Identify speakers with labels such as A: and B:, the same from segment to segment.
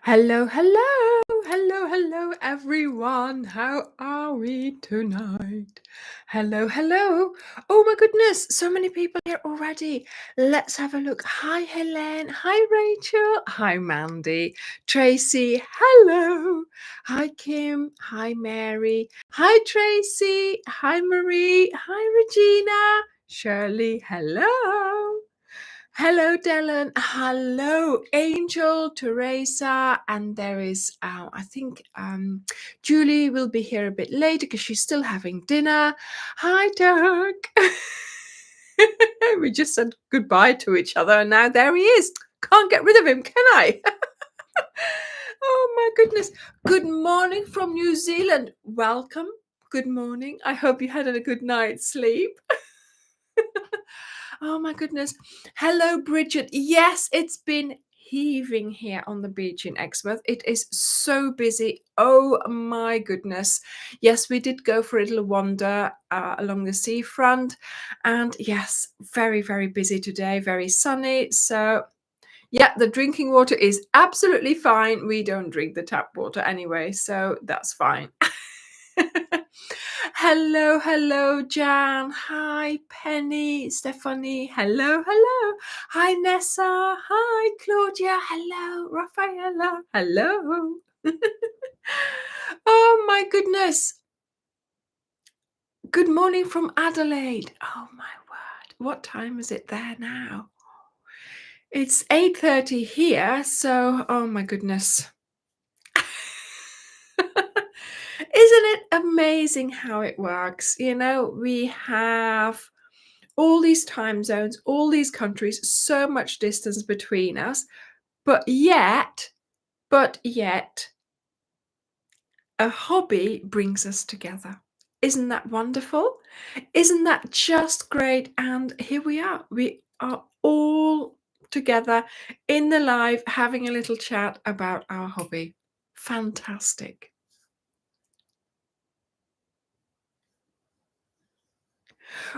A: Hello, hello, hello, hello, everyone. How are we tonight? Hello, hello. Oh my goodness, so many people here already. Let's have a look. Hi, Helen. Hi, Rachel. Hi, Mandy. Tracy. Hello. Hi, Kim. Hi, Mary. Hi, Tracy. Hi, Marie. Hi, Regina. Shirley. Hello. Hello, Dylan. Hello, Angel, Teresa, and there is, I think, Julie will be here a bit later because she's still having dinner. Hi, Doug. We just said goodbye to each other, and now there he is. Can't get rid of him, can I? Oh my goodness. Good morning from New Zealand. Welcome. Good morning. I hope you had a good night's sleep. Oh my goodness. Hello, Bridget. Yes, it's been heaving here on the beach in Exmouth. It is so busy. Oh my goodness. Yes, we did go for a little wander along the seafront. And yes, very, very busy today. Very sunny. So yeah, the drinking water is absolutely fine. We don't drink the tap water anyway, so that's fine. Hello, hello, Jan. Hi, Penny, Stephanie. Hello, hello. Hi, Nessa. Hi, Claudia. Hello, Rafaela. Hello. Oh, my goodness. Good morning from Adelaide. Oh, my word. What time is it there now? It's 8:30 here, so oh, my goodness. Isn't it amazing how it works? You know, we have all these time zones, all these countries, so much distance between us, but yet, a hobby brings us together. Isn't that wonderful? Isn't that just great? And here we are. We are all together in the live having a little chat about our hobby. Fantastic.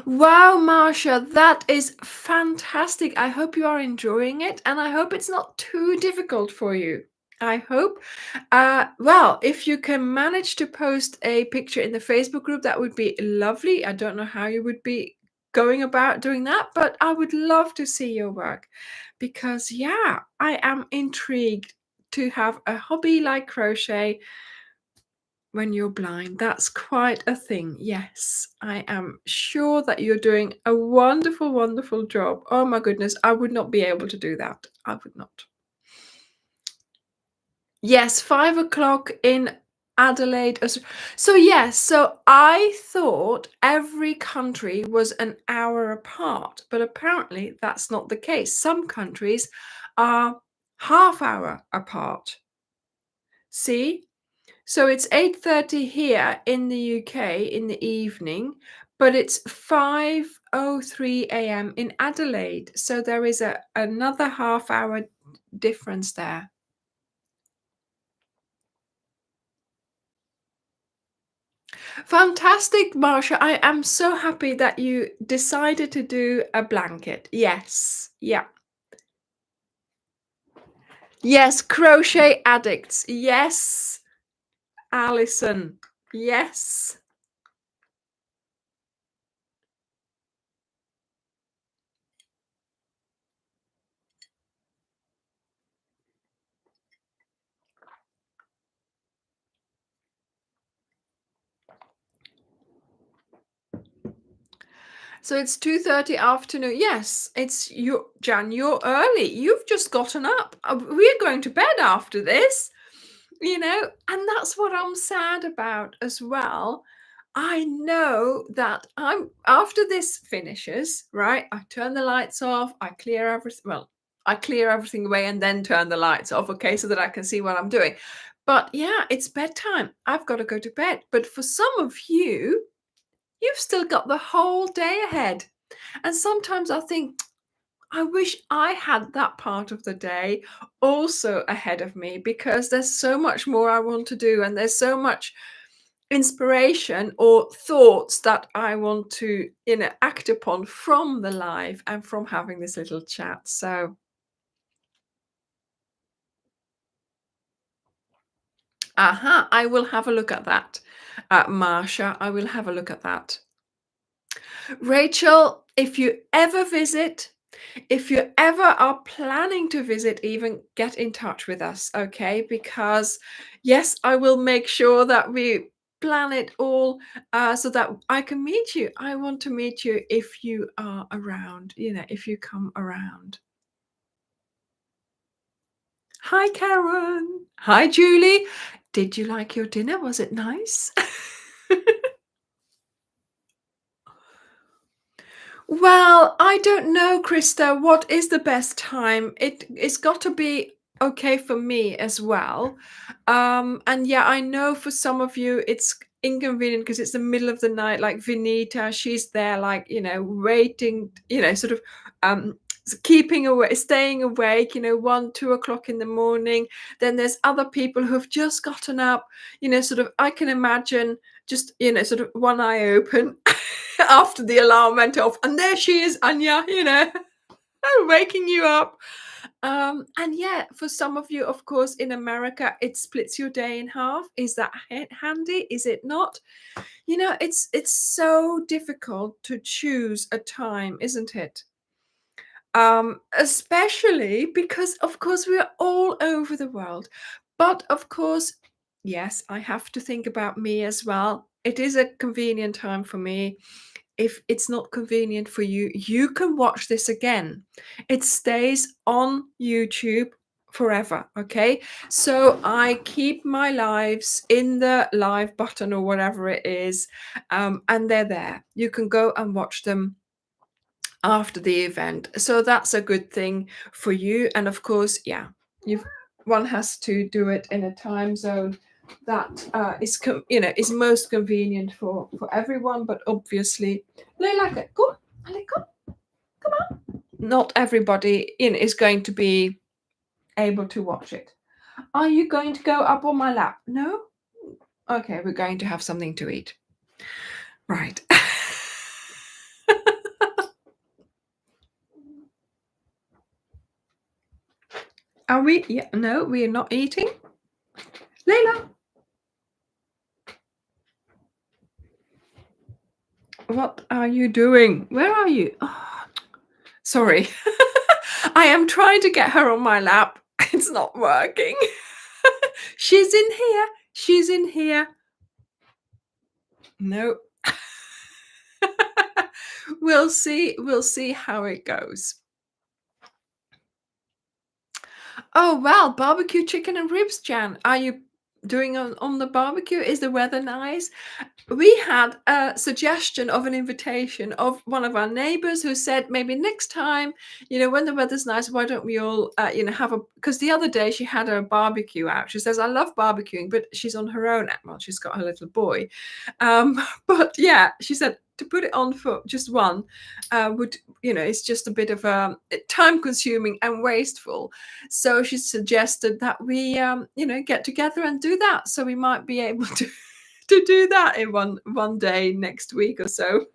A: Wow, Marsha, that is fantastic. I hope you are enjoying it, and I hope it's not too difficult for you. I hope. Well, if you can manage to post a picture in the Facebook group, that would be lovely. I don't know how you would be going about doing that, but I would love to see your work because, yeah, I am intrigued to have a hobby like crochet when you're blind. That's quite a thing. Yes, I am sure that you're doing a wonderful, wonderful job. Oh my goodness, I would not be able to do that. I would not. Yes, 5 o'clock in Adelaide. So yes, so I thought every country was an hour apart, but apparently that's not the case. Some countries are half hour apart. See? So it's 8:30 here in the UK in the evening, but it's 5:03 a.m. in Adelaide. So there is another half hour difference there. Fantastic, Marsha. I am so happy that you decided to do a blanket. Yes. Yeah. Yes, crochet addicts. Yes. Alison. Yes. So it's 2:30 afternoon. Yes, it's you, Jan. You're early. You've just gotten up. We're going to bed after this, and that's what I'm sad about as well. I know that I'm after this finishes, right? I turn the lights off, I clear everything. Well, I clear everything away and then turn the lights off, okay, so that I can see what I'm doing. But yeah, it's bedtime. I've got to go to bed. But for some of you, you've still got the whole day ahead. And sometimes I think, I wish I had that part of the day also ahead of me because there's so much more I want to do and there's so much inspiration or thoughts that I want to, act upon from the live and from having this little chat. So Aha, I will have a look at that. Marsha, I will have a look at that. Rachel, if you ever visit, if you ever are planning to visit, even get in touch with us, okay? Because yes, I will make sure that we plan it all so that I can meet you. I want to meet you if you are around, if you come around. Hi, Karen. Hi, Julie. Did you like your dinner? Was it nice? Well, I don't know, Krista. What is the best time? It's got to be okay for me as well. And yeah, I know for some of you it's inconvenient because it's the middle of the night. Like Vinita, she's there, like waiting, sort of keeping away, staying awake. 1, 2 o'clock in the morning. Then there's other people who've just gotten up. Sort of. I can imagine just sort of one eye open after the alarm went off, and there she is, Anya, waking you up. And yeah, for some of you, of course, in America, it splits your day in half. Is that handy? Is it not? It's so difficult to choose a time, isn't it? Especially because, of course, we are all over the world. But of course, yes, I have to think about me as well. It is a convenient time for me. If it's not convenient for you, you can watch this again. It stays on YouTube forever. Okay. So I keep my lives in the live button or whatever it is, and they're there. You can go and watch them after the event. So that's a good thing for you. And of course, yeah, you one has to do it in a time zone that is most convenient for everyone. But obviously, Leila, go, Ale, come on. Not everybody is going to be able to watch it. Are you going to go up on my lap? No. Okay, we're going to have something to eat. Right. Are we? Yeah, no, we are not eating. Leila, what are you doing? Where are you? Oh, sorry. I am trying to get her on my lap. It's not working. She's in here. She's in here. No. We'll see. We'll see how it goes. Oh, well, barbecue chicken and ribs, Jan. Are you doing on the barbecue? Is the weather nice? We had a suggestion of an invitation of one of our neighbors who said maybe next time, when the weather's nice, why don't we all, have because the other day she had a barbecue out. She says, I love barbecuing, but she's on her own. Well, she's got her little boy. But yeah, she said to put it on for just one would, it's just a bit of time consuming and wasteful. So she suggested that we, get together and do that. So we might be able to do that in one day next week or so.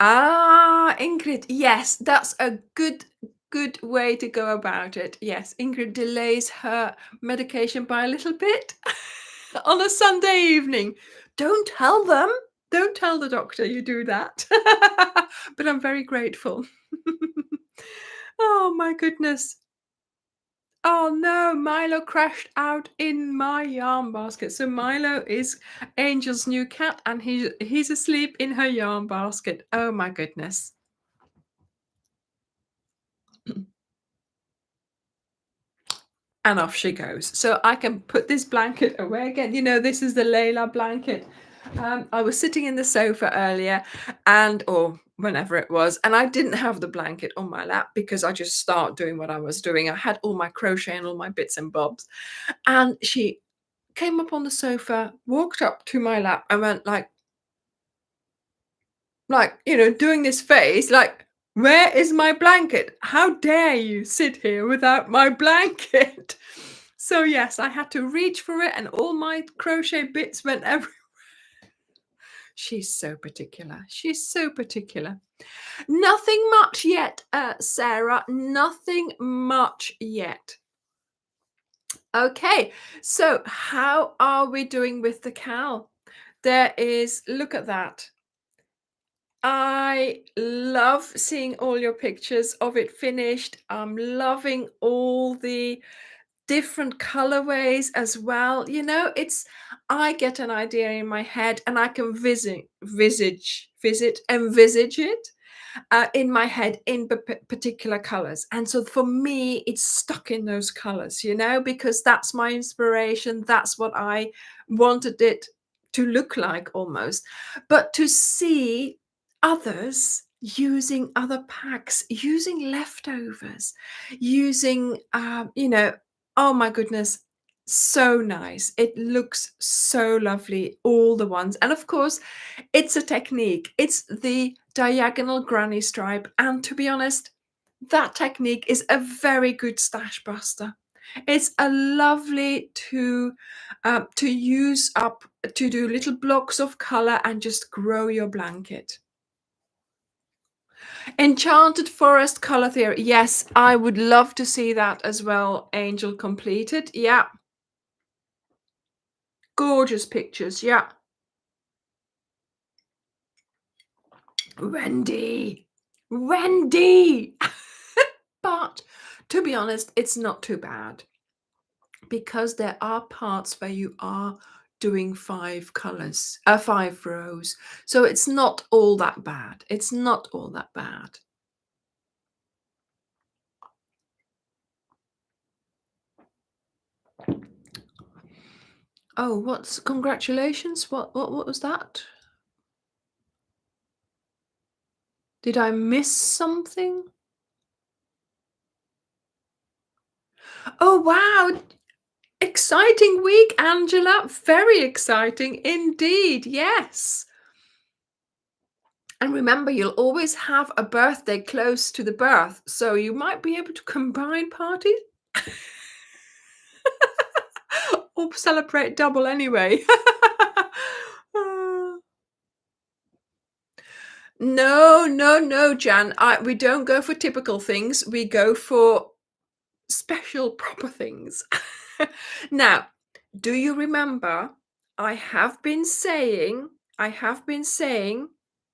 A: Ingrid, yes, that's a good way to go about it. Yes, Ingrid delays her medication by a little bit on a Sunday evening. Don't tell them. Don't tell the doctor you do that. But I'm very grateful. Oh my goodness. Oh no, Milo crashed out in my yarn basket. So Milo is Angel's new cat and he's asleep in her yarn basket. Oh my goodness. And off she goes. So I can put this blanket away again. This is the Layla blanket. I was sitting in the sofa earlier or whenever it was, and I didn't have the blanket on my lap because I just started doing what I was doing. I had all my crochet and all my bits and bobs. And she came up on the sofa, walked up to my lap and went doing this face, like, where is my blanket? How dare you sit here without my blanket? So yes, I had to reach for it and all my crochet bits went everywhere. She's so particular. She's so particular. Nothing much yet, Sarah. Nothing much yet. Okay, so how are we doing with the cowl? There is, look at that. I love seeing all your pictures of it finished. I'm loving all the different colorways as well. You know, it's I get an idea in my head and I can envisage it in my head in particular colors. And so for me, it's stuck in those colors, you know, because that's my inspiration. That's what I wanted it to look like almost. But to see others using other packs, using leftovers, using, oh my goodness, so nice. It looks so lovely, all the ones. And of course, it's a technique. It's the diagonal granny stripe. And to be honest, that technique is a very good stash buster. It's a lovely to use up to do little blocks of color and just grow your blanket. Enchanted Forest color theory. Yes, I would love to see that as well. Angel completed. Yeah. Gorgeous pictures. Yeah. Wendy. Wendy. But to be honest, it's not too bad because there are parts where you are doing 5 colors, 5 rows. So it's not all that bad. It's not all that bad. Oh, what's congratulations? What was that? Did I miss something? Oh, wow. Exciting week, Angela. Very exciting indeed. Yes. And remember, you'll always have a birthday close to the birth. So you might be able to combine parties or celebrate double anyway. No, no, no, Jan. We don't go for typical things. We go for special proper things. Now, do you remember I have been saying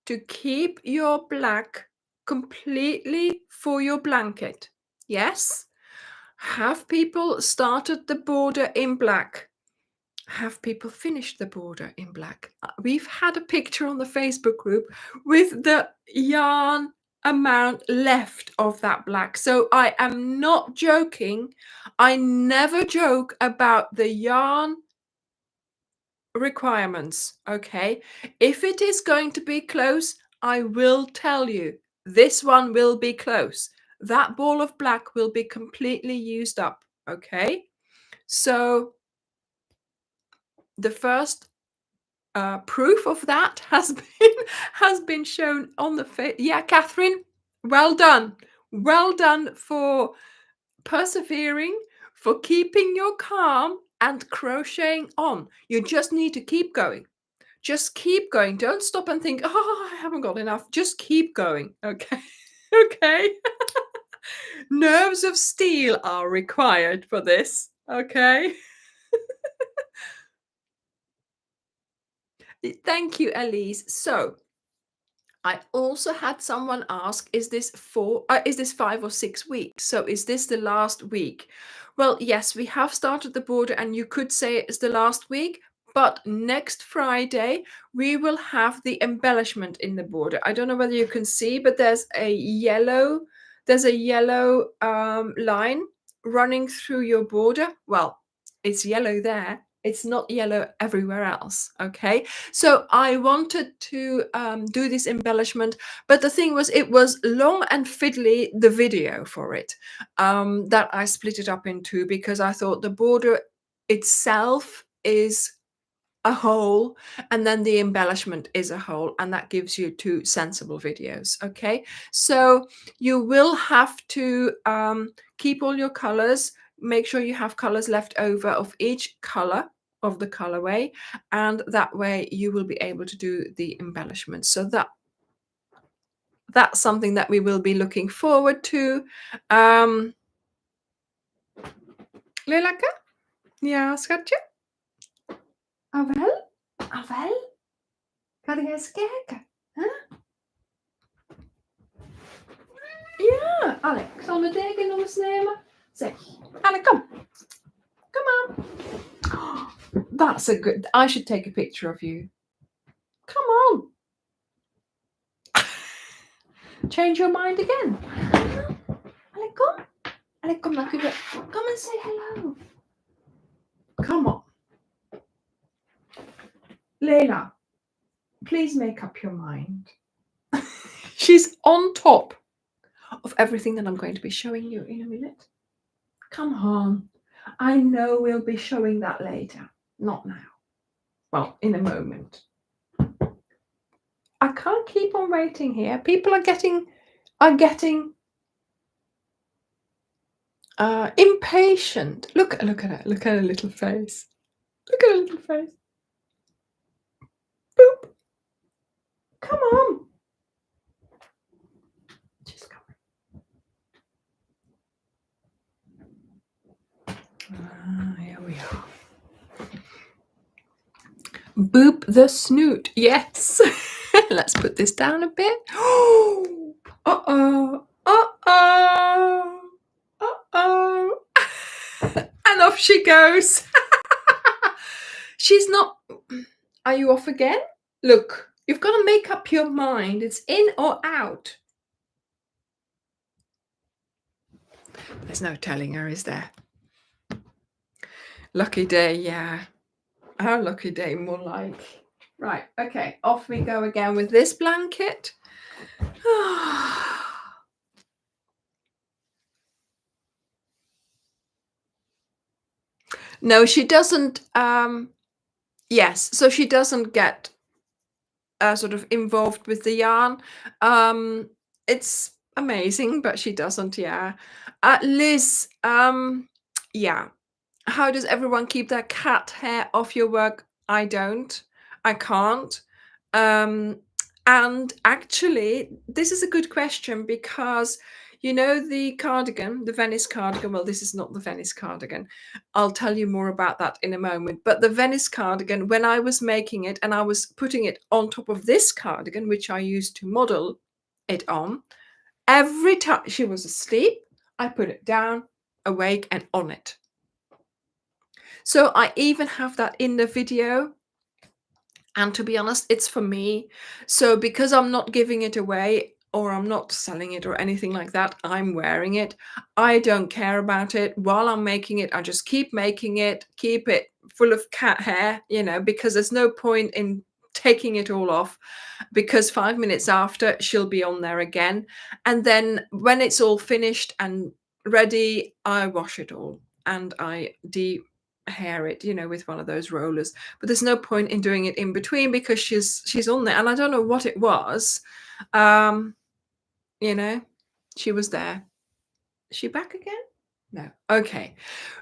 A: to keep your black completely for your blanket? Yes? Have people started the border in black? Have people finished the border in black? We've had a picture on the Facebook group with the yarn amount left of that black. So I am not joking. I never joke about the yarn requirements. Okay. If it is going to be close, I will tell you this one will be close. That ball of black will be completely used up. Okay. So the first proof of that has been shown on the face. Yeah, Catherine, well done for persevering, for keeping your calm and crocheting on. You just need to keep going. Just keep going. Don't stop and think, oh, I haven't got enough. Just keep going. Okay. Okay. Nerves of steel are required for this. Okay. Thank you, Elise. So I also had someone ask, is this 5 or 6 weeks? So is this the last week? Well, yes, we have started the border and you could say it's the last week, but next Friday we will have the embellishment in the border. I don't know whether you can see, but there's a yellow line running through your border. Well, it's yellow there. It's not yellow everywhere else. Okay. So I wanted to do this embellishment, but the thing was, it was long and fiddly, the video for it, that I split it up in two because I thought the border itself is a whole and then the embellishment is a whole, and that gives you two sensible videos. Okay. So you will have to keep all your colors. Make sure you have colors left over of each color. of the colorway, and that way you will be able to do the embellishments. So that's something that we will be looking forward to. Lilaka? Ja, schatje? Ah wel? Ah wel? Ga je eens kijken? Huh? Ja, Alec, ik zal mijn deken nog eens nemen. Zeg, Alec, kom. Come on. Oh, that's a good... I should take a picture of you. Come on. Change your mind again. Alec, kom. Alec, kom dan. Come and say hello. Come on. Leila, please make up your mind. She's on top of everything that I'm going to be showing you in a minute. Come on. I know we'll be showing that later. Not now. Well, in a moment. I can't keep on waiting here. People are getting impatient. Look at her. Look at her little face. Look at her little face. Boop. Come on. She's coming. Here we are. Boop the snoot. Yes. Let's put this down a bit. Uh-oh. Uh-oh. Uh-oh. And off she goes. She's not... Are you off again? Look, you've got to make up your mind. It's in or out. There's no telling her, is there? Lucky day, yeah. Our lucky day, more like. Right, okay, off we go again with this blanket. No, she doesn't. Yes, so she doesn't get sort of involved with the yarn. It's amazing, but she doesn't. Yeah, Liz. Yeah. How does everyone keep their cat hair off your work? I don't. I can't. And actually, this is a good question because, you know, the cardigan, the Venice cardigan, well, this is not the Venice cardigan. I'll tell you more about that in a moment. But the Venice cardigan, when I was making it and I was putting it on top of this cardigan, which I used to model it on, every time she was asleep, I put it down, awake, and on it. So I even have that in the video. And to be honest, it's for me. So because I'm not giving it away or I'm not selling it or anything like that, I'm wearing it. I don't care about it. While I'm making it, I just keep making it, keep it full of cat hair, you know, because there's no point in taking it all off, because 5 minutes after she'll be on there again. And then when it's all finished and ready, I wash it all and I hair it, you know, with one of those rollers. But there's no point in doing it in between because she's on there and I don't know what it was. You know, she was there. Is she back again? No. Okay.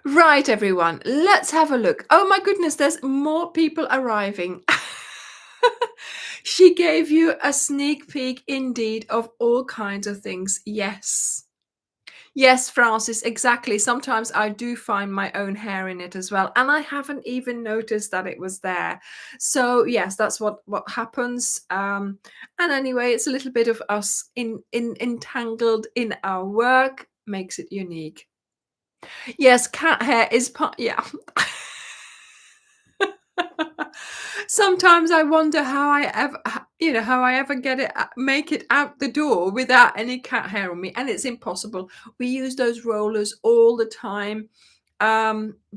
A: Right, everyone, let's have a look. Oh my goodness, there's more people arriving. She gave you a sneak peek indeed of all kinds of things. Yes. Yes, Francis, exactly. Sometimes I do find my own hair in it as well, and I haven't even noticed that it was there. So yes, that's what happens. And anyway, it's a little bit of us entangled in our work, makes it unique. Yes, cat hair is part. Yeah. Sometimes I wonder how I ever get it, make it out the door without any cat hair on me, and it's impossible. We use those rollers all the time.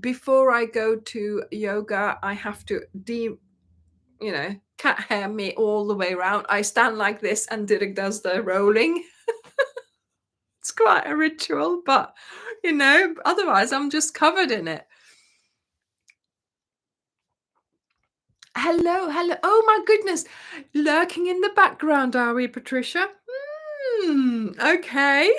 A: Before I go to yoga, I have to cat hair me all the way around. I stand like this and Dirk does the rolling. It's quite a ritual, but otherwise I'm just covered in it. Hello. Oh my goodness. Lurking in the background, are we, Patricia? Okay.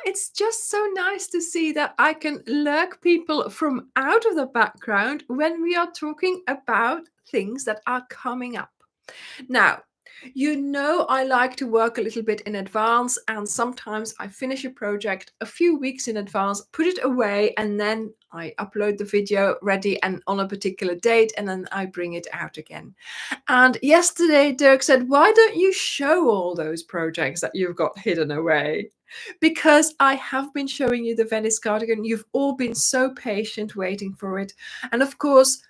A: It's just so nice to see that I can lurk people from out of the background when we are talking about things that are coming up. Now, you know, I like to work a little bit in advance, and sometimes I finish a project a few weeks in advance, put it away, and then I upload the video ready and on a particular date, and then I bring it out again. And yesterday, Dirk said, "Why don't you show all those projects that you've got hidden away?" Because I have been showing you the Venice cardigan. You've all been so patient waiting for it. And of course,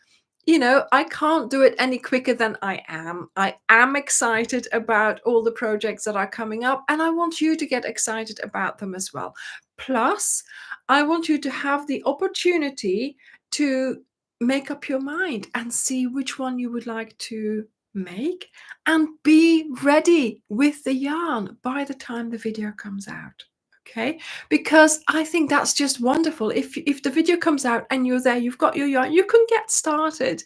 A: you know, I can't do it any quicker than I am. I am excited about all the projects that are coming up, and I want you to get excited about them as well. Plus, I want you to have the opportunity to make up your mind and see which one you would like to make and be ready with the yarn by the time the video comes out. Okay, because I think that's just wonderful. If the video comes out and you're there, you've got your yarn, you can get started,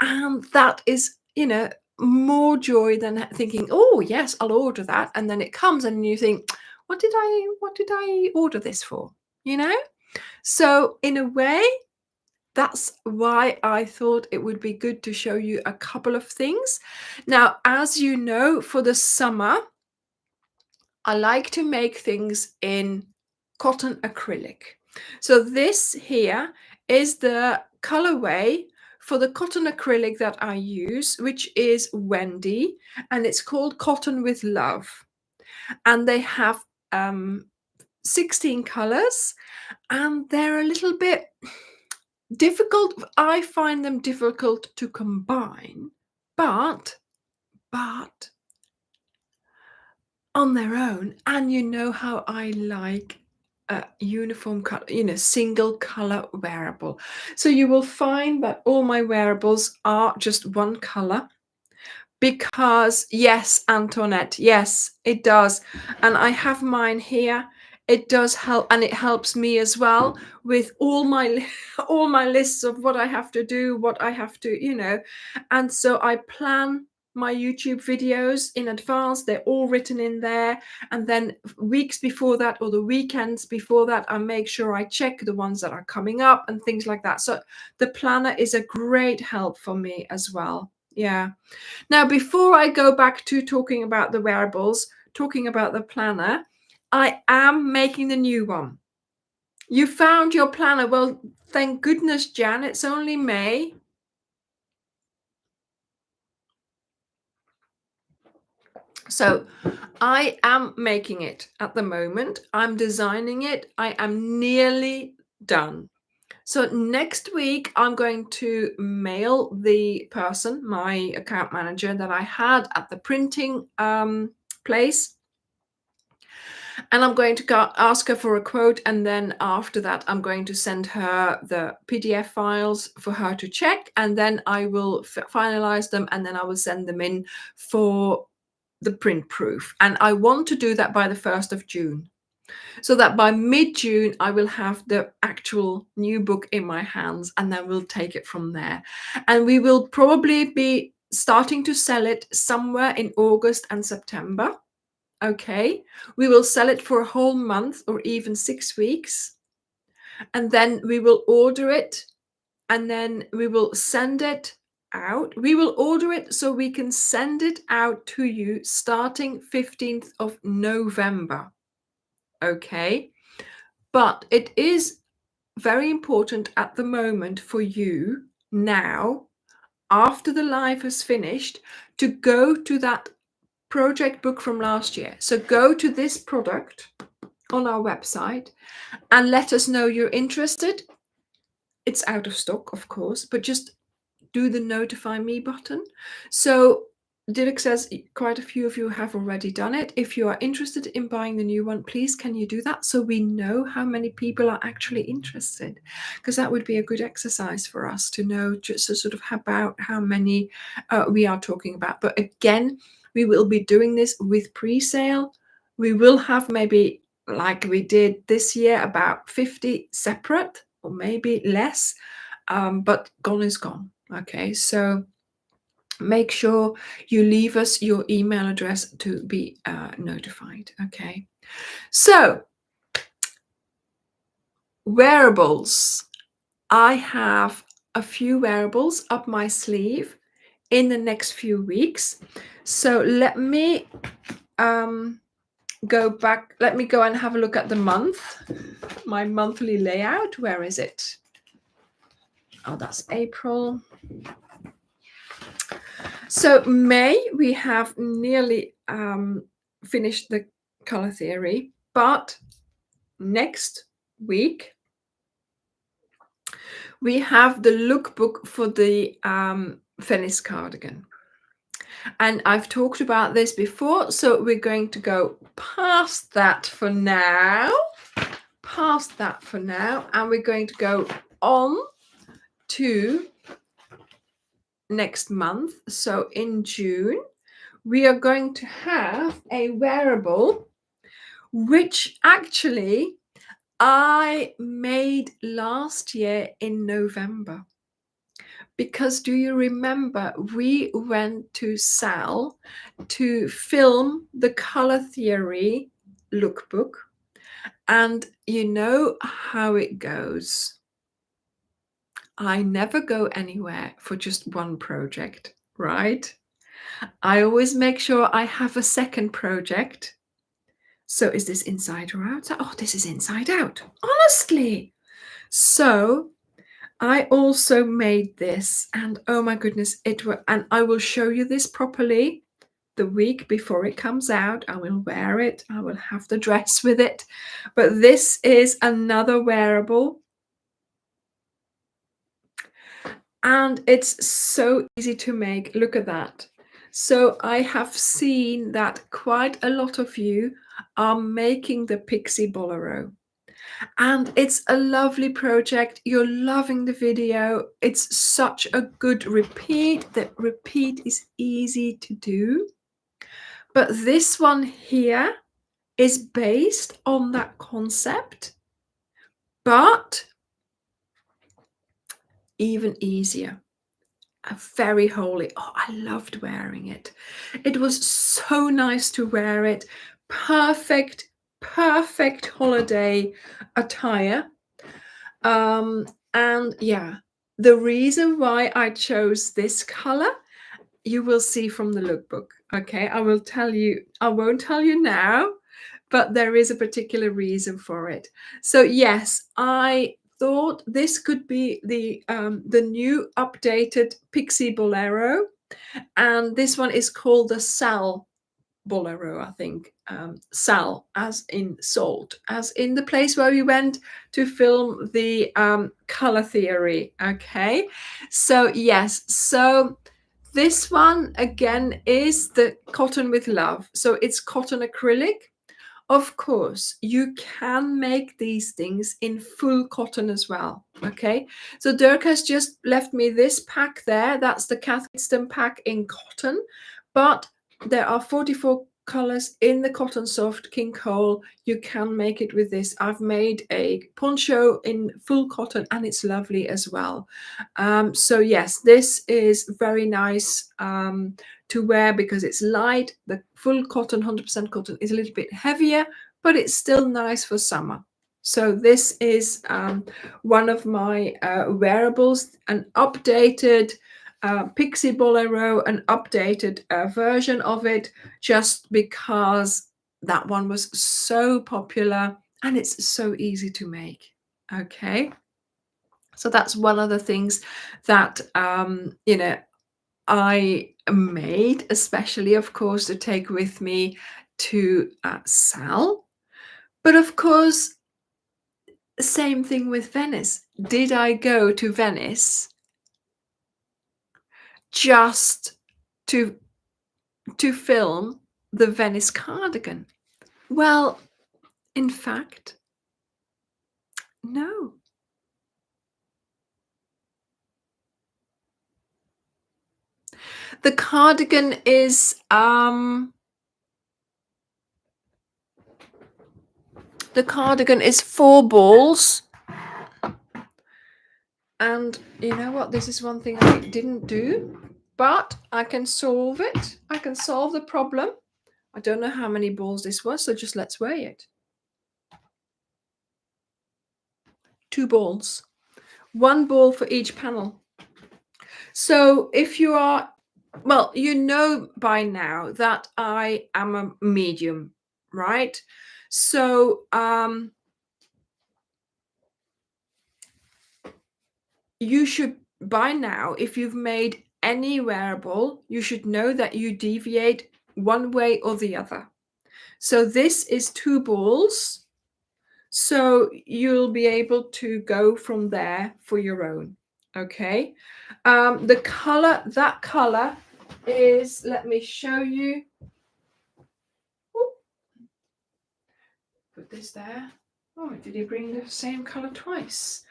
A: and that is, you know, more joy than thinking, oh yes, I'll order that, and then it comes and you think, what did I order this for? You know. So in a way, that's why I thought it would be good to show you a couple of things. Now, as you know, for the summer, I like to make things in cotton acrylic. So this here is the colorway for the cotton acrylic that I use, which is Wendy, and it's called Cotton with Love. And they have 16 colors, and they're a little bit difficult. I find them difficult to combine, but on their own. And you know how I like a uniform color, you know, single color wearable. So you will find that all my wearables are just one color, because yes, Antoinette, yes, it does. And I have mine here. It does help, and it helps me as well with all my all my lists of what I have to do, what I have to, you know. And so I plan my YouTube videos in advance. They're all written in there. And then weeks before that, or the weekends before that, I make sure I check the ones that are coming up and things like that. So the planner is a great help for me as well. Yeah. Now, before I go back to talking about the wearables, talking about the planner, I am making the new one. You found your planner. Well, thank goodness, Jan, it's only May. So I am making it at the moment. I'm designing it. I am nearly done. So next week, I'm going to mail the person, my account manager that I had at the printing place. And I'm going to ask her for a quote. And then after that, I'm going to send her the PDF files for her to check. And then I will finalize them. And then I will send them in for the print proof. And I want to do that by the 1st of June. So that by mid-June, I will have the actual new book in my hands, and then we'll take it from there. And we will probably be starting to sell it somewhere in August and September. Okay, we will sell it for a whole month or even 6 weeks. And then we will order it, and then we will send it out. We will order it so we can send it out to you starting 15th of November. Okay, but it is very important at the moment for you now, after the live has finished, to go to that project book from last year. So go to this product on our website and let us know you're interested. It's out of stock, of course, but just do the notify me button. So Dirk says quite a few of you have already done it. If you are interested in buying the new one, please can you do that so we know how many people are actually interested? Because that would be a good exercise for us to know, just to sort of about how many we are talking about. But again, we will be doing this with pre-sale. We will have maybe, like we did this year, about 50 separate or maybe less, but gone is gone. Okay, so make sure you leave us your email address to be notified. Okay, so wearables. I have a few wearables up my sleeve in the next few weeks. So let me go back. Let me go and have a look at the month, my monthly layout. Where is it? Oh, that's April. So May, we have nearly finished the color theory, but next week we have the lookbook for the Venice cardigan. And I've talked about this before, so we're going to go past that for now. And we're going to go on to next month. So in June, we are going to have a wearable, which actually I made last year in November. Because do you remember we went to Sal to film the color theory lookbook, and you know how it goes. I never go anywhere for just one project, right? I always make sure I have a second project. So is this inside or outside? Oh, this is inside out, honestly. So I also made this, and oh my goodness, and I will show you this properly the week before it comes out. I will wear it. I will have the dress with it. But this is another wearable. And it's so easy to make. Look at that. So I have seen that quite a lot of you are making the pixie bolero. And it's a lovely project. You're loving the video. It's such a good repeat. The repeat is easy to do. But this one here is based on that concept, but even easier. Very holy. Oh, I loved wearing it. It was so nice to wear it. Perfect holiday attire. And yeah, the reason why I chose this color, you will see from the lookbook. Okay, I will tell you. I won't tell you now, but there is a particular reason for it. So yes, I thought this could be the new updated Pixie Bolero, and this one is called the Sal Bolero, I think. Sal, as in salt, as in the place where we went to film the color theory. Okay, so yes, so this one again is the cotton with love. So it's cotton acrylic. Of course, you can make these things in full cotton as well. Okay, so Dirk has just left me this pack there. That's the Cathkidston pack in cotton, but there are 44 colors in the cotton soft King Cole. You can make it with this. I've made a poncho in full cotton and it's lovely as well. So yes, this is very nice to wear because it's light. The full cotton, 100% cotton, is a little bit heavier, but it's still nice for summer. So this is one of my wearables, an updated Pixie Bolero, an updated version of it, just because that one was so popular and it's so easy to make. Okay, so that's one of the things that I made, especially, of course, to take with me to Sal. But of course, same thing with Venice. Did I go to Venice just to film the Venice cardigan? Well, in fact, no. The cardigan is the cardigan is 4 balls. And you know what? This is one thing I didn't do, but I can solve it. I can solve the problem. I don't know how many balls this was, so just let's weigh it. 2 balls, 1 ball for each panel. So if you are, well, you know by now that I am a medium, right? So you should by now, if you've made any wearable, you should know that you deviate one way or the other. So this is 2 balls. So you'll be able to go from there for your own. Okay. The color, that color is, let me show you. Ooh. Put this there. Oh, did he bring the same color twice?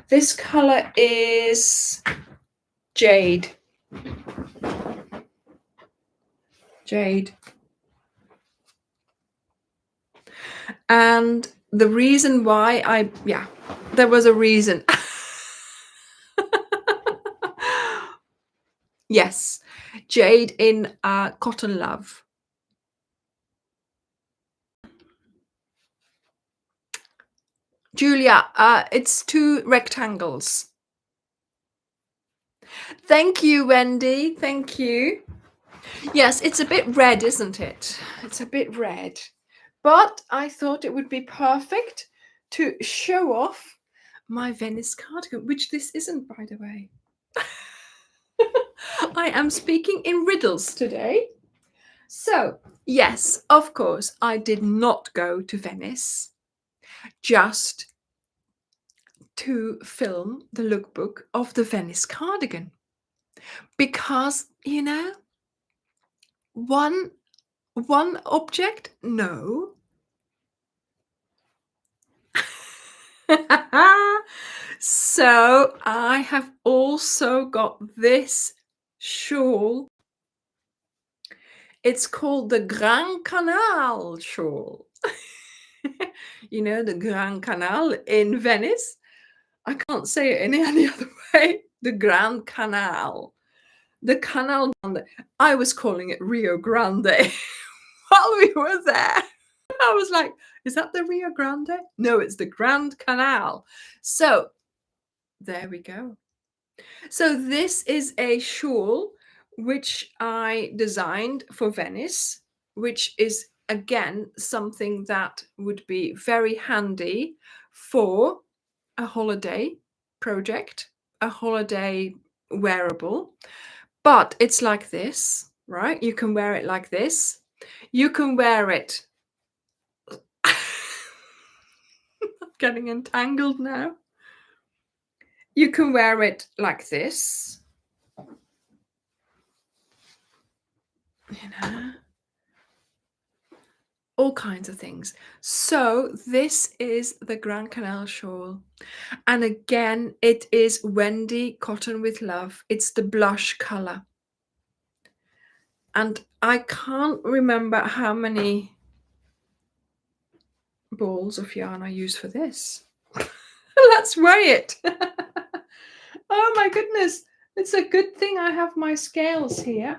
A: This color is jade. Jade. And the reason why there was a reason. Yes, jade in Cotton Love. Julia, it's 2 rectangles. Thank you, Wendy. Thank you. Yes, it's a bit red, isn't it? It's a bit red. But I thought it would be perfect to show off my Venice cardigan, which this isn't, by the way. I am speaking in riddles today. So, yes, of course, I did not go to Venice just to film the lookbook of the Venice cardigan. Because, you know, one object? No. So I have also got this shawl. It's called the Grand Canal shawl. You know, the Grand Canal in Venice. I can't say it in any other way. The Grand Canal. The Canal Grande. I was calling it Rio Grande while we were there. I was like, is that the Rio Grande? No, it's the Grand Canal. So there we go. So this is a shawl which I designed for Venice, which is again something that would be very handy for a holiday project, a holiday wearable. But it's like this, right? You can wear it like this. You can wear it. I'm getting entangled now. You can wear it like this. You know, all kinds of things. So this is the Grand Canal shawl. And again, it is Wendy Cotton with Love. It's the blush color. And I can't remember how many balls of yarn I use for this. Let's weigh it. Oh my goodness. It's a good thing I have my scales here.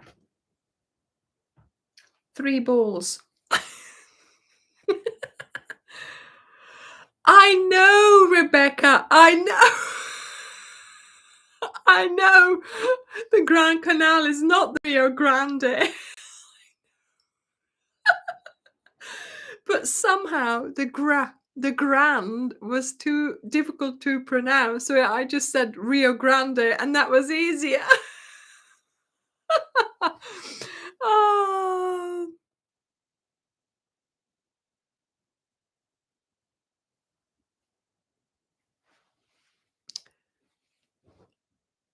A: 3 balls. I know, Rebecca. I know. I know. The Grand Canal is not the Rio Grande. But somehow the grand was too difficult to pronounce, so I just said Rio Grande, and that was easier. Oh.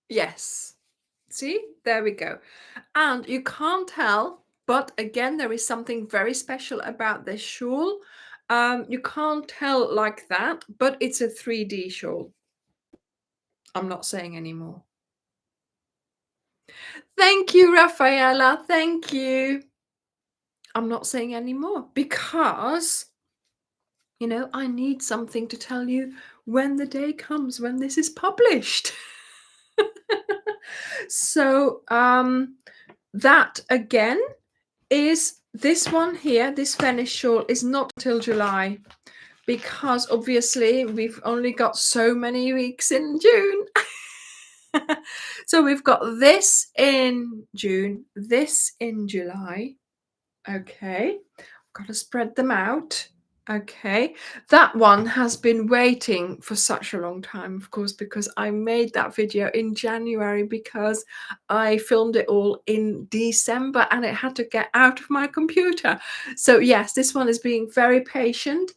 A: Yes. See, there we go. And you can't tell, but again, there is something very special about this shawl. You can't tell like that, but it's a 3D shawl. I'm not saying anymore. Thank you, Rafaela. Thank you. I'm not saying anymore because, you know, I need something to tell you when the day comes when this is published. So that again is this one here. This Venice shawl is not till July. because obviously we've only got so many weeks in June. So we've got this in June, this in July. Okay, got to spread them out. Okay, that one has been waiting for such a long time, of course, because I made that video in January because I filmed it all in December and it had to get out of my computer. So yes, this one is being very patient.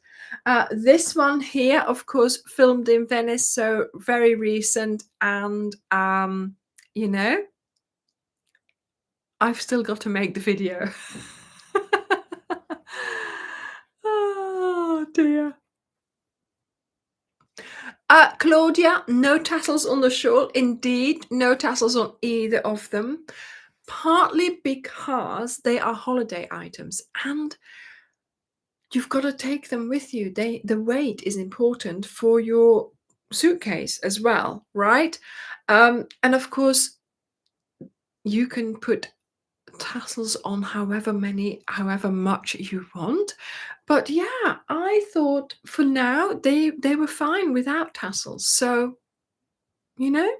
A: This one here, of course, filmed in Venice, so very recent, and you know, I've still got to make the video. Oh dear. Claudia, no tassels on the shawl. Indeed, no tassels on either of them. Partly because they are holiday items and you've got to take them with you. The weight is important for your suitcase as well, right? And of course, you can put tassels on however much you want, but yeah, I thought for now they were fine without tassels, so you know.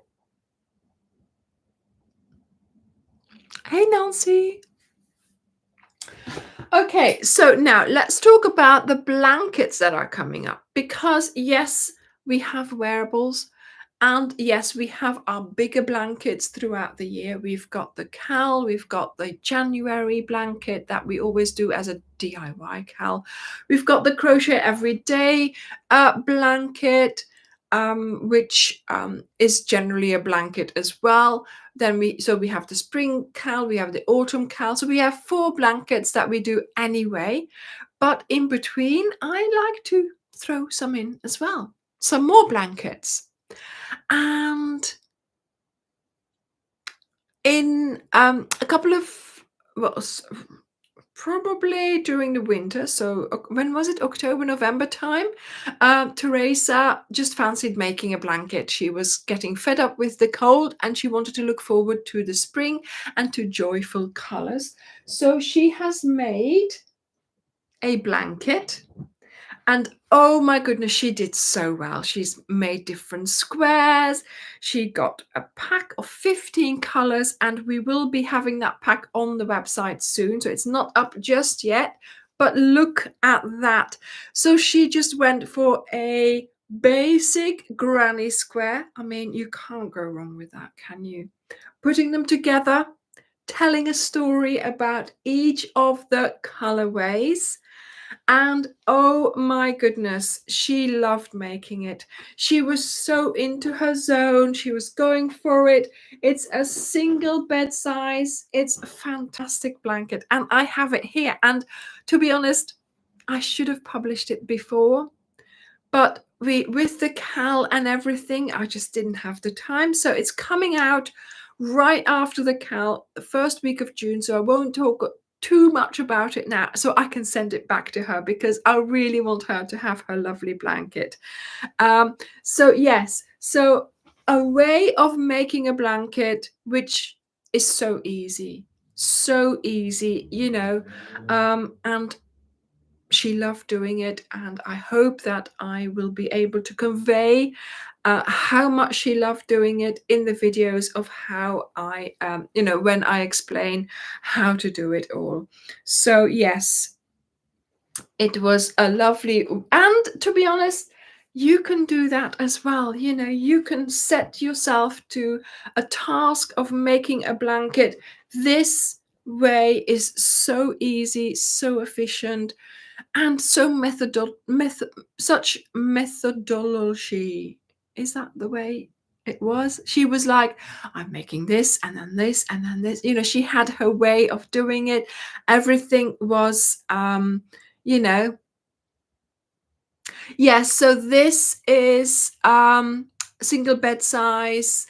A: Hey Nancy. Okay, so now let's talk about the blankets that are coming up, because yes, we have wearables. And yes, we have our bigger blankets throughout the year. We've got the cal, we've got the January blanket that we always do as a DIY cal. We've got the crochet everyday blanket, which is generally a blanket as well. Then we have the spring cal, we have the autumn cal. So we have 4 blankets that we do anyway. But in between, I like to throw some in as well. Some more blankets. And in a couple of, well, probably during the winter, so when was it? October, November time, Teresa just fancied making a blanket. She was getting fed up with the cold and she wanted to look forward to the spring and to joyful colors. So she has made a blanket. And oh my goodness, she did so well. She's made different squares. She got a pack of 15 colors, and we will be having that pack on the website soon. So it's not up just yet, but look at that. So she just went for a basic granny square. I mean, you can't go wrong with that, can you? Putting them together, telling a story about each of the colorways. And oh my goodness, she loved making it. She was so into her zone. She was going for it. It's a single bed size. It's a fantastic blanket. And I have it here. And to be honest, I should have published it before. But with the cal and everything, I just didn't have the time. So it's coming out right after the cal, the first week of June. So I won't talk too much about it now, so I can send it back to her because I really want her to have her lovely blanket. So yes, so a way of making a blanket which is so easy, you know, and she loved doing it, and I hope that I will be able to convey how much she loved doing it in the videos of how I, you know, when I explain how to do it all. So yes, it was a lovely, and to be honest, you can do that as well. You know, you can set yourself to a task of making a blanket. This way is so easy, so efficient, and so such methodology. Is that the way it was? She was like, I'm making this and then this and then this. You know, she had her way of doing it. Everything was you know. Yes, so this is single bed size.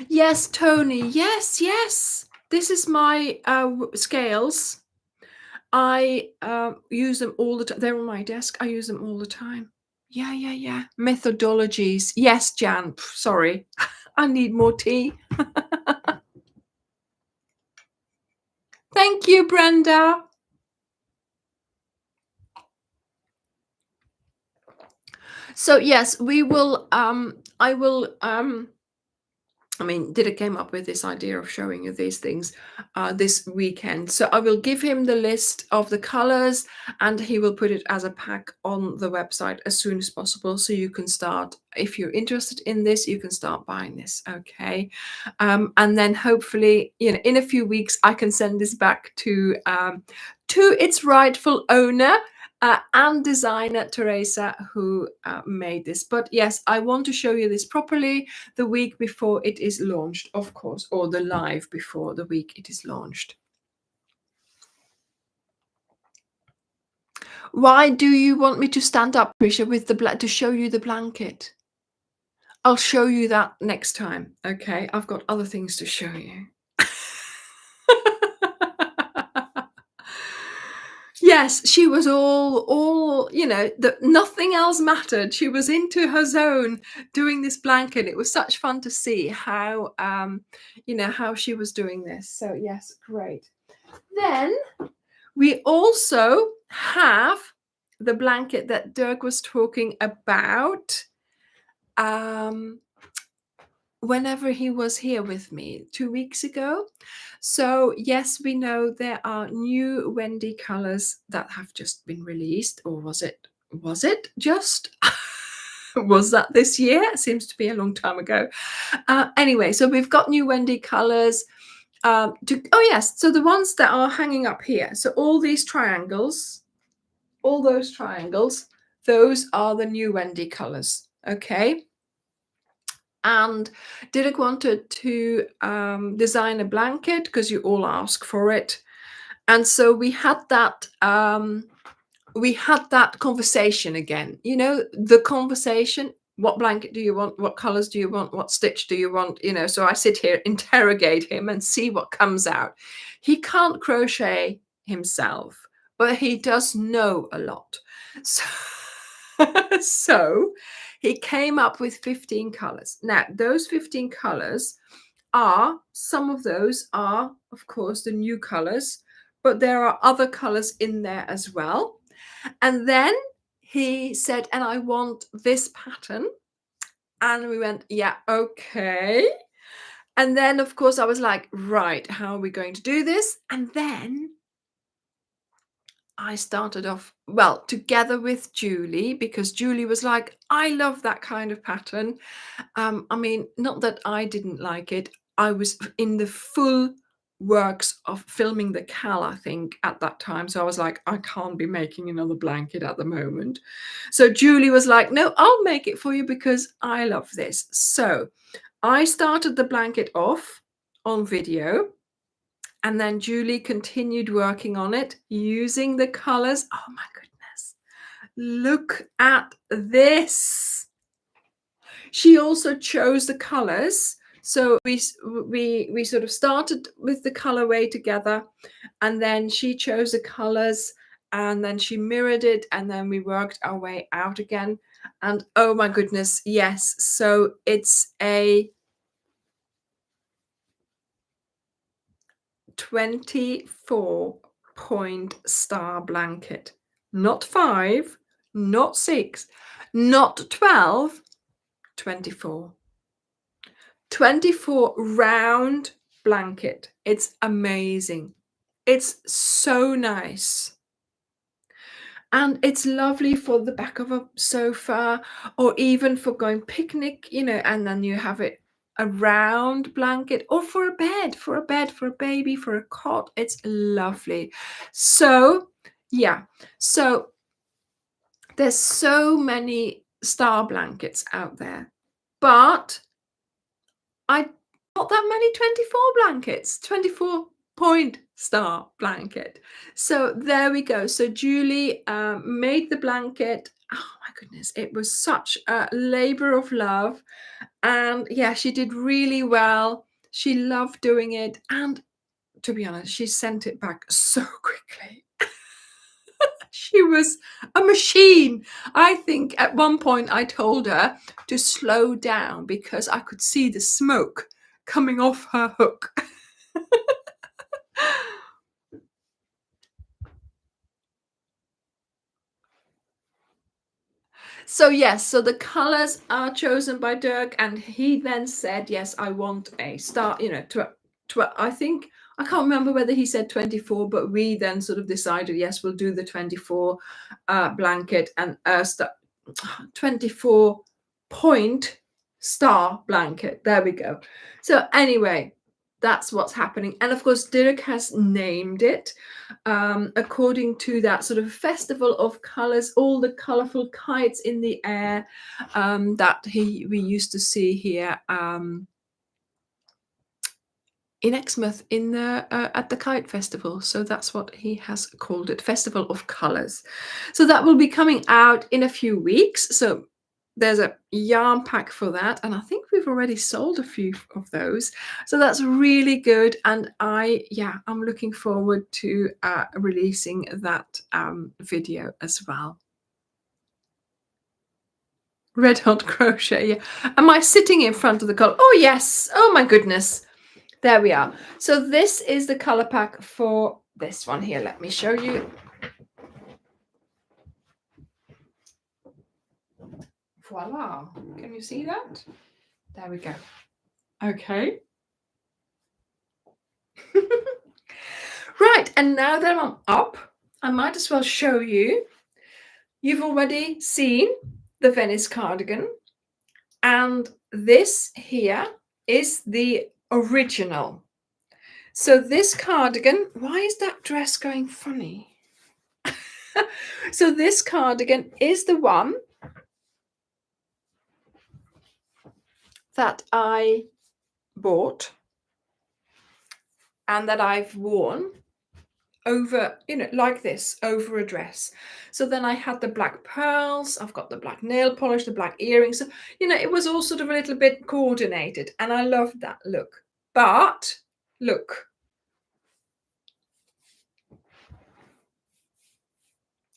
A: Yes, Tony. Yes. This is my scales. I use them all the time. They're on my desk. I use them all the time. Yeah. Methodologies. Yes, Jan. Sorry. I need more tea. Thank you, Brenda. So yes, we will I will I mean, Dida came up with this idea of showing you these things this weekend. So I will give him the list of the colors and he will put it as a pack on the website as soon as possible. So you can start, if you're interested in this, you can start buying this. Okay. And then hopefully, you know, in a few weeks, I can send this back to its rightful owner. And designer Teresa, who made this. But yes, I want to show you this properly the week before it is launched, of course, or the live before the week it is launched. Why do you want me to stand up, Prisha, with the to show you the blanket? I'll show you that next time. Okay, I've got other things to show you. Yes, she was all, you know, that nothing else mattered. She was into her zone doing this blanket. It was such fun to see how, you know, how she was doing this. So yes, great. Then we also have the blanket that Dirk was talking about whenever he was here with me 2 weeks ago. So yes, we know there are new Wendy colors that have just been released, or was it just was that this year? It seems to be a long time ago. Anyway, so we've got new Wendy colors. Oh yes, so the ones that are hanging up here. So all these triangles, all those triangles, those are the new Wendy colors. Okay. And Didrik wanted to design a blanket because you all ask for it. And so we had that conversation again. You know, the conversation, what blanket do you want? What colors do you want? What stitch do you want? You know, so I sit here, interrogate him and see what comes out. He can't crochet himself, but he does know a lot. So, so he came up with 15 colors. Now, those 15 colors are, some of those are, of course, the new colors, but there are other colors in there as well. And then he said, and I want this pattern. And we went, yeah, okay. And then, of course, I was like, right, how are we going to do this? And then I started off, well, together with Julie, because Julie was like, I love that kind of pattern. I mean, not that I didn't like it. I was in the full works of filming the Cal, I think, at that time. So I was like, I can't be making another blanket at the moment. So Julie was like, no, I'll make it for you because I love this. So I started the blanket off on video. And then Julie continued working on it using the colors. Oh my goodness. Look at this. She also chose the colors. So we sort of started with the colorway together, and then she chose the colors, and then she mirrored it, and then we worked our way out again. And oh my goodness, yes. So it's a 24-point star blanket. Not 5, not 6, not 12, 24. 24 round blanket. It's amazing. It's so nice. And it's lovely for the back of a sofa, or even for going picnic, you know, and then you have it a round blanket, or for a bed, for a baby, for a cot. It's lovely. So yeah, so there's so many star blankets out there, but I not that many 24 blankets, 24-point star blanket. So there we go. So Julie made the blanket. Oh my goodness, it was such a labor of love. And yeah, she did really well. She loved doing it. And to be honest, she sent it back so quickly. She was a machine. I think at one point I told her to slow down because I could see the smoke coming off her hook. So yes, so the colors are chosen by Dirk, and he then said, "Yes, I want a star." I think I can't remember whether he said 24, but we then sort of decided, yes, we'll do the 24 blanket and 24 point star blanket. There we go. So anyway, that's what's happening, and of course, Dirk has named it according to that sort of festival of colors, all the colorful kites in the air that we used to see here in Exmouth in the at the kite festival. So that's what he has called it, Festival of Colors. So that will be coming out in a few weeks. So there's a yarn pack for that, and I think we've already sold a few of those, so that's really good. And I'm looking forward to releasing that video as well. Red Hot Crochet, yeah. Am I sitting in front of the color? Oh yes, oh my goodness, there we are. So this is the color pack for this one here. Let me show you. Voila, can you see that? There we go. Okay. Right, and now that I'm up, I might as well show you. You've already seen the Venice cardigan, and this here is the original. So this cardigan, why is that dress going funny? So this cardigan is the one that I bought and that I've worn over, like this, over a dress. So then I had the black pearls, I've got the black nail polish, the black earrings. So, it was all sort of a little bit coordinated, and I loved that look. But look,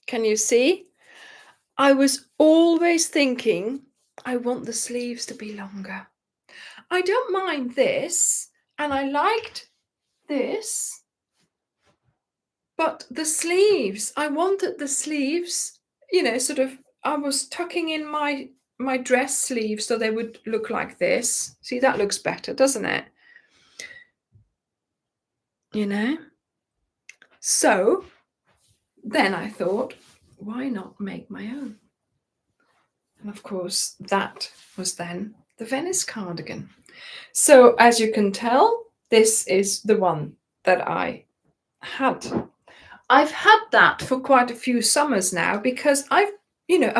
A: can you see? I was always thinking, I want the sleeves to be longer. I don't mind this, and I liked this, but the sleeves, I wanted the sleeves, sort of, I was tucking in my dress sleeves so they would look like this. See, that looks better, doesn't it? So then I thought, why not make my own? And of course, that was then the Venice cardigan. So as you can tell, this is the one that I had. I've had that for quite a few summers now, because a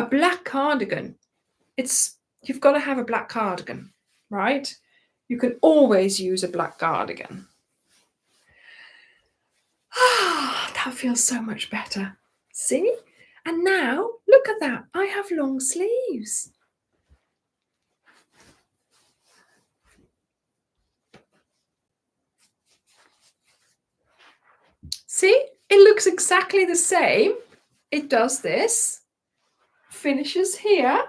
A: black cardigan, you've got to have a black cardigan, right? You can always use a black cardigan. Ah, that feels so much better. See? And now, look at that. I have long sleeves. See? It looks exactly the same. It does this. Finishes here.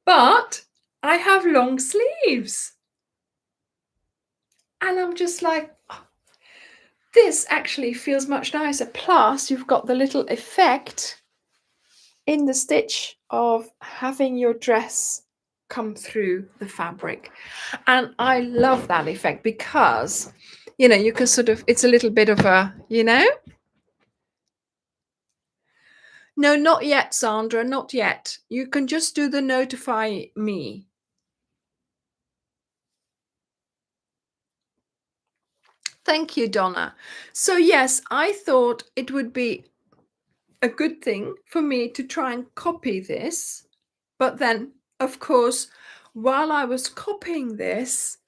A: But I have long sleeves. And I'm just like, oh, this actually feels much nicer. Plus, you've got the little effect in the stitch of having your dress come through the fabric. And I love that effect because, you can sort of, it's a little bit of a, No, not yet, Sandra, not yet. You can just do the notify me. Thank you, Donna. So yes, I thought it would be a good thing for me to try and copy this. But then, of course, while I was copying this,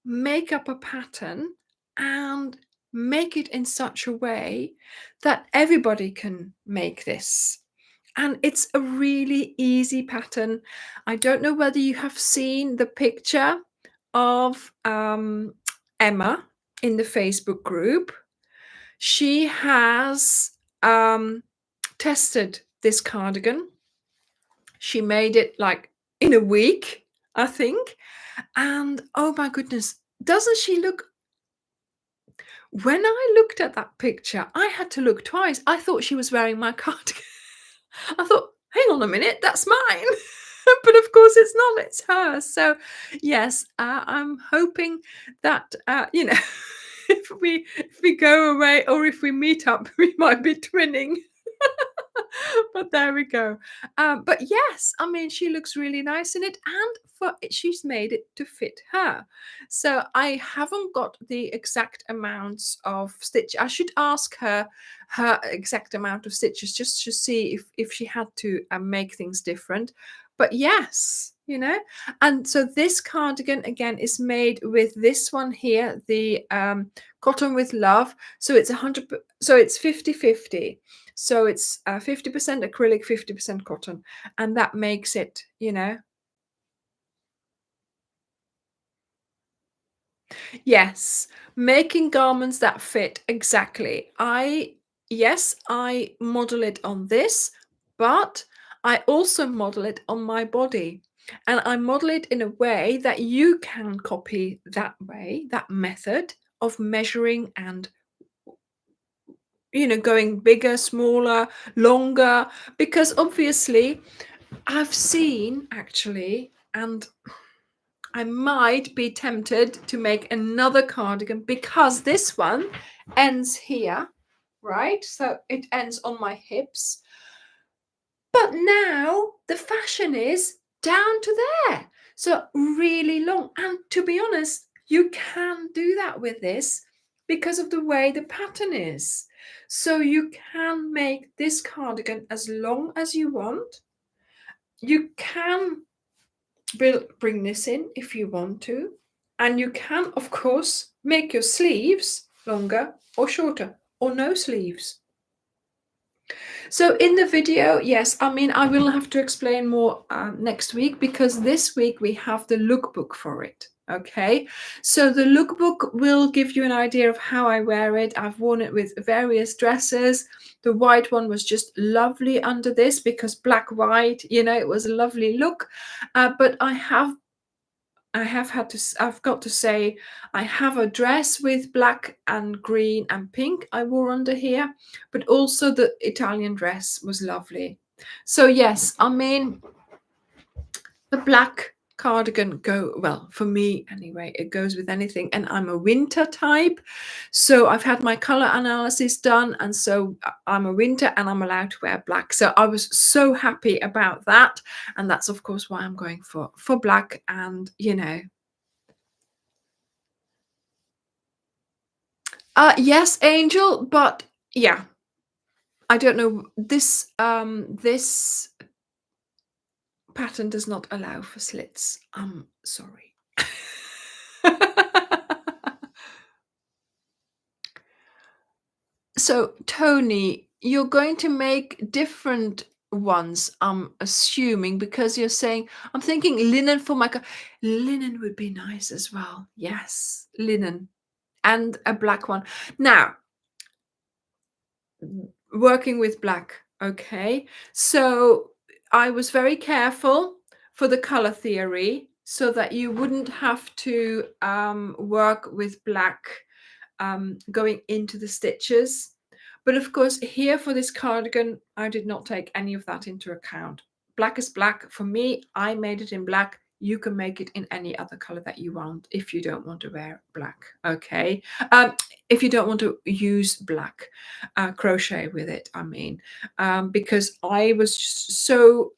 A: make up a pattern and make it in such a way that everybody can make this. And it's a really easy pattern. I don't know whether you have seen the picture of Emma in the Facebook group. She has tested this cardigan. She made it like in a week, I think. And oh my goodness, doesn't she look? When I looked at that picture, I had to look twice. I thought she was wearing my cardigan. I thought, hang on a minute, that's mine. But of course it's not, it's hers. So yes, I'm hoping that, if we go away or if we meet up, we might be twinning. But there we go. But yes, I mean, she looks really nice in it, and she's made it to fit her. So I haven't got the exact amounts of stitch. I should ask her her exact amount of stitches just to see if she had to make things different. But yes, and so this cardigan again is made with this one here, the cotton with love. So it's 100, so it's 50-50. So it's 50% acrylic, 50% cotton, and that makes it. Yes, making garments that fit exactly. Yes, I model it on this, but I also model it on my body. And I model it in a way that you can copy that way, that method of measuring and going bigger, smaller, longer, because obviously I've seen actually, and I might be tempted to make another cardigan because this one ends here, right? So it ends on my hips. But now the fashion is down to there. So really long. And to be honest, you can do that with this because of the way the pattern is. So you can make this cardigan as long as you want. You can bring this in if you want to. And you can, of course, make your sleeves longer or shorter or no sleeves. So in the video, yes, I mean, I will have to explain more next week because this week we have the lookbook for it. Okay, so the lookbook will give you an idea of how I wear it. I've worn it with various dresses. The white one was just lovely under this because black, white, it was a lovely look. But I've got to say, I have a dress with black and green and pink I wore under here, but also the Italian dress was lovely. So yes, I mean, the black cardigan well for me anyway, it goes with anything, and I'm a winter type, so I've had my color analysis done, and so I'm a winter and I'm allowed to wear black. So I was so happy about that, and that's of course why I'm going for black. And yes, Angel, but yeah, I don't know. This pattern does not allow for slits. I'm sorry. So, Tony, you're going to make different ones, I'm assuming, because you're saying, I'm thinking linen for my linen would be nice as well. Yes, linen and a black one. Now, working with black. Okay. So I was very careful for the color theory so that you wouldn't have to work with black going into the stitches. But of course, here for this cardigan, I did not take any of that into account. Black is black. For me, I made it in black. You can make it in any other color that you want if you don't want to wear black. Okay. If you don't want to use black crochet with it, I mean, because I was so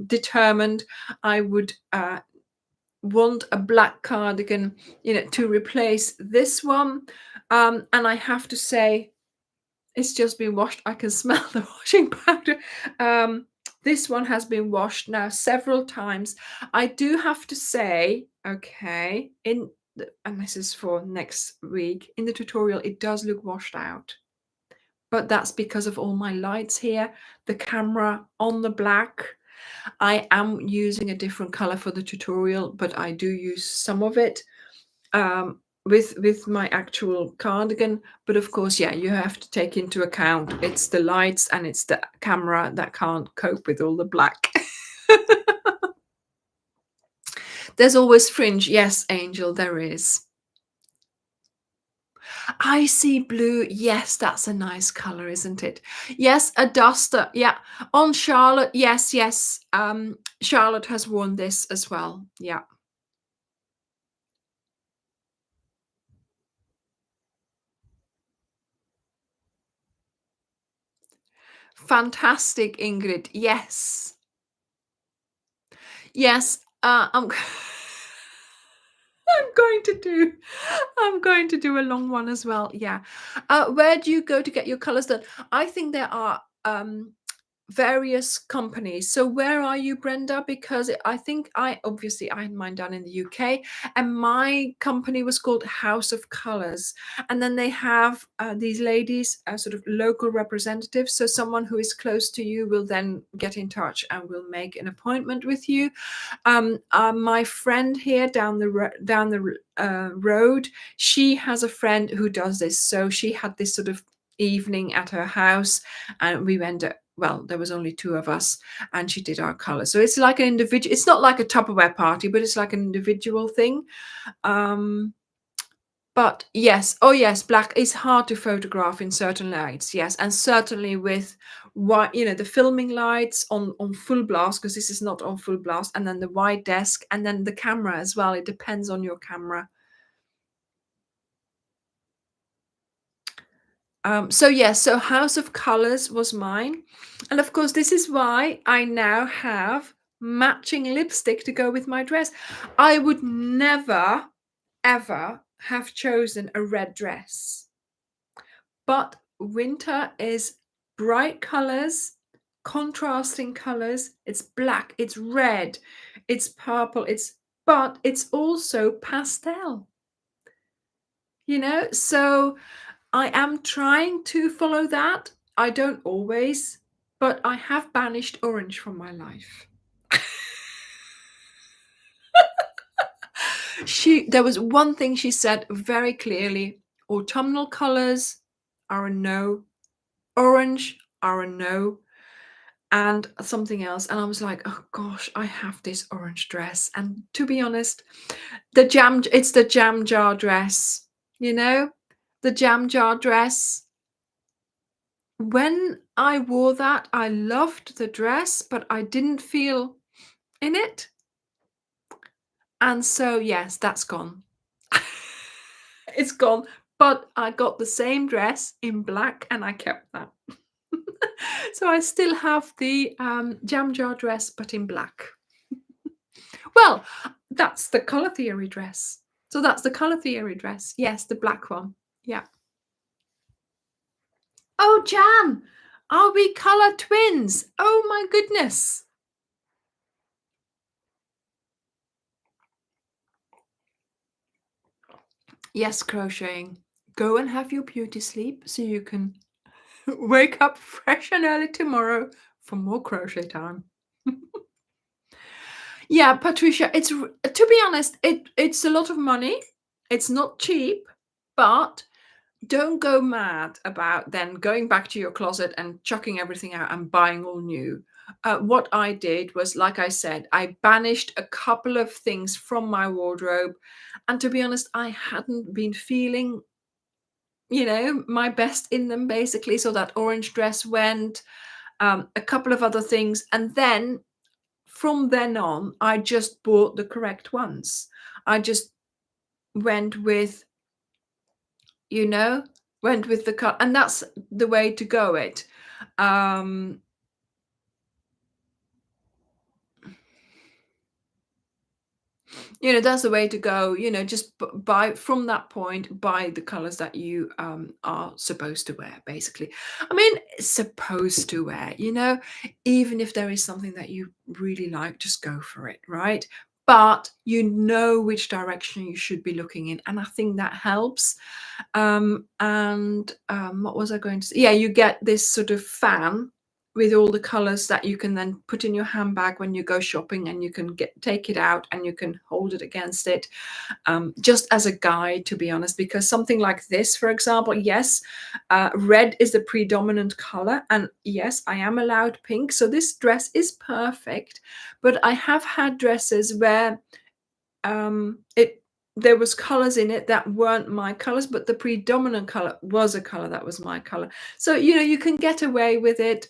A: determined I would want a black cardigan, to replace this one. And I have to say, it's just been washed. I can smell the washing powder. This one has been washed now several times. I do have to say, okay, and this is for next week, in the tutorial, it does look washed out. But that's because of all my lights here, the camera on the black. I am using a different color for the tutorial, but I do use some of it with my actual cardigan. But of course, yeah, you have to take into account it's the lights and it's the camera that can't cope with all the black. There's always fringe. Yes, Angel, there is. Icy blue. Yes, that's a nice color, isn't it? Yes, a duster. Yeah. On Charlotte. Yes, yes. Charlotte has worn this as well. Yeah. Fantastic, Ingrid. Yes. Yes. I'm going to do I'm going to do a long one as well. Yeah. Where do you go to get your colors done? I think there are various companies. So where are you, Brenda? Because I think I had mine done in the UK, and my company was called House of Colors. And then they have these ladies, sort of local representatives. So someone who is close to you will then get in touch and will make an appointment with you. My friend here down the road, she has a friend who does this. So she had this sort of evening at her house, and we went. Well, there was only two of us, and she did our colors. So it's like an individual. It's not like a Tupperware party, but it's like an individual thing. Um, but yes, oh yes, black is hard to photograph in certain lights. Yes, and certainly with what the filming lights on full blast, because this is not on full blast, and then the wide desk, and then the camera as well. It depends on your camera. So yes, so House of Colors was mine, and of course this is why I now have matching lipstick to go with my dress. I would never ever have chosen a red dress. But winter is bright colors, contrasting colors. It's black, it's red, it's purple, but it's also pastel, So I am trying to follow that. I don't always, but I have banished orange from my life. There was one thing she said very clearly: autumnal colors are a no, orange are a no, and something else. And I was like, oh gosh, I have this orange dress. And to be honest, it's the jam jar dress, you know, the jam jar dress. When I wore that, I loved the dress, but I didn't feel in it. And so, yes, that's gone. It's gone. But I got the same dress in black and I kept that. So I still have the jam jar dress, but in black. Well, that's the color theory dress. So that's the color theory dress. Yes, the black one. Yeah. Oh, Jan, are we color twins? Oh my goodness. Yes, crocheting. Go and have your beauty sleep so you can wake up fresh and early tomorrow for more crochet time. Yeah, Patricia, to be honest, it's a lot of money. It's not cheap, but don't go mad about then going back to your closet and chucking everything out and buying all new. What I did was, like I said, I banished a couple of things from my wardrobe. And to be honest, I hadn't been feeling, my best in them, basically. So that orange dress went, a couple of other things. And then from then on, I just bought the correct ones. I just went with you know went with the cut, and that's the way to go it. um that's the way to go. Just buy from that point, buy the colors that you are supposed to wear, basically. I mean, supposed to wear, even if there is something that you really like, just go for it, right? But you know which direction you should be looking in, and I think that helps. And what was I going to say? Yeah, you get this sort of fan with all the colors that you can then put in your handbag when you go shopping, and you can take it out and you can hold it against it, just as a guide, to be honest. Because something like this, for example, yes, red is the predominant color, and yes, I am allowed pink, so this dress is perfect. But I have had dresses where it there was colors in it that weren't my colors, but the predominant color was a color that was my color. So, you can get away with it.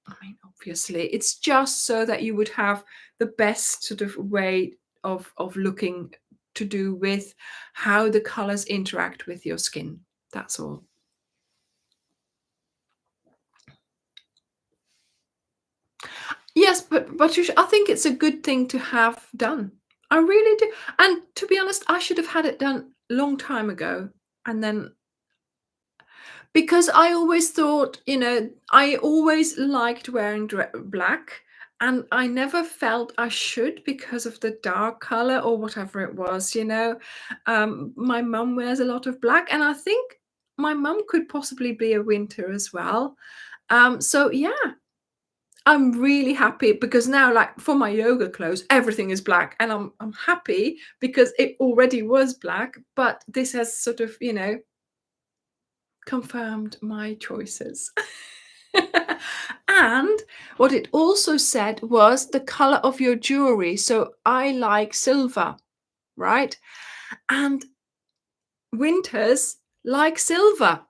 A: I mean, obviously, it's just so that you would have the best sort of way of looking, to do with how the colors interact with your skin. That's all. Yes, but I think it's a good thing to have done. I really do. And to be honest, I should have had it done long time ago. And then, because I always thought, I always liked wearing black, and I never felt I should because of the dark color or whatever it was. My mum wears a lot of black, and I think my mum could possibly be a winter as well. So yeah, I'm really happy because now, like for my yoga clothes, everything is black, and I'm happy because it already was black, but this has sort of, confirmed my choices. And what it also said was the color of your jewelry. So I like silver, right? And winters like silver.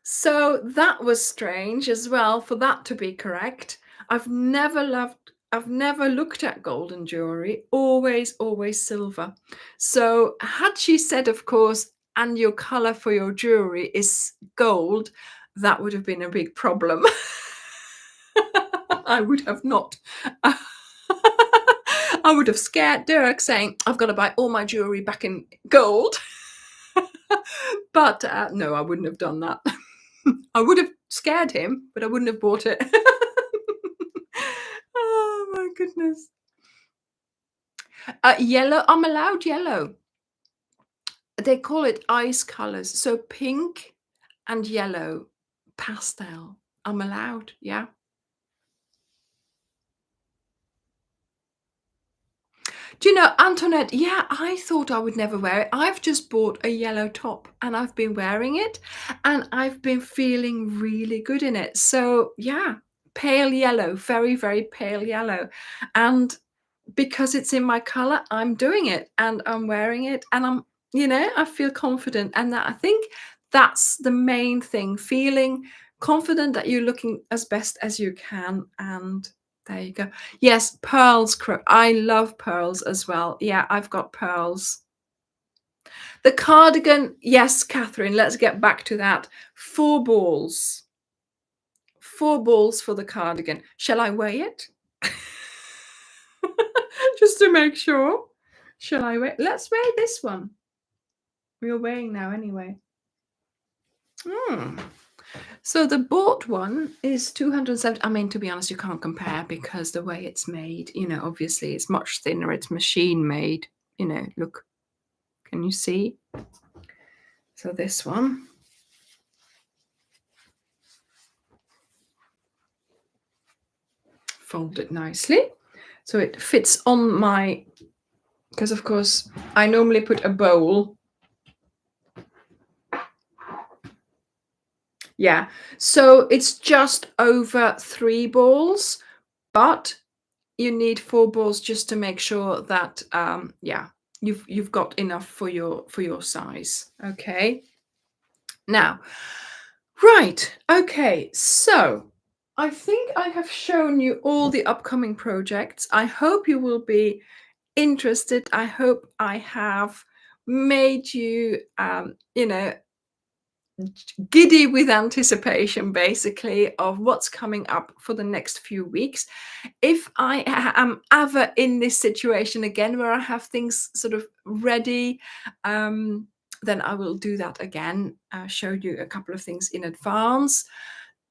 A: So that was strange as well for that to be correct. I've never looked at golden jewelry, always silver. So had she said, of course, and your color for your jewelry is gold, that would have been a big problem. I would have not. I would have scared Dirk, saying, I've got to buy all my jewelry back in gold. But no, I wouldn't have done that. I would have scared him, but I wouldn't have bought it. Oh my goodness. Yellow, I'm allowed yellow. They call it ice colors. So pink and yellow, pastel. I'm allowed, yeah. Do you know, Antoinette? Yeah, I thought I would never wear it. I've just bought a yellow top and I've been wearing it, and I've been feeling really good in it. So, yeah, pale yellow, very, very pale yellow. And because it's in my color, I'm doing it and I'm wearing it, and I feel confident. And that, I think that's the main thing, feeling confident that you're looking as best as you can. And there you go. Yes, pearls. I love pearls as well. Yeah, I've got pearls. The cardigan. Yes, Catherine, let's get back to that. 4 balls. 4 balls for the cardigan. Shall I weigh it? Just to make sure. Shall I weigh? Let's weigh this one. We're weighing now anyway. So the bought one is 270. I mean, to be honest, you can't compare because the way it's made, obviously it's much thinner. It's machine made, look. Can you see? So this one. Fold it nicely. So it fits on my, because of course I normally put a bowl. Yeah, so it's just over 3 balls, but you need 4 balls just to make sure that yeah, you've got enough for your size. Okay. Now, right. Okay. So I think I have shown you all the upcoming projects. I hope you will be interested. I hope I have made you, giddy with anticipation, basically, of what's coming up for the next few weeks. If I am ever in this situation again where I have things sort of ready, then I will do that again, show you a couple of things in advance.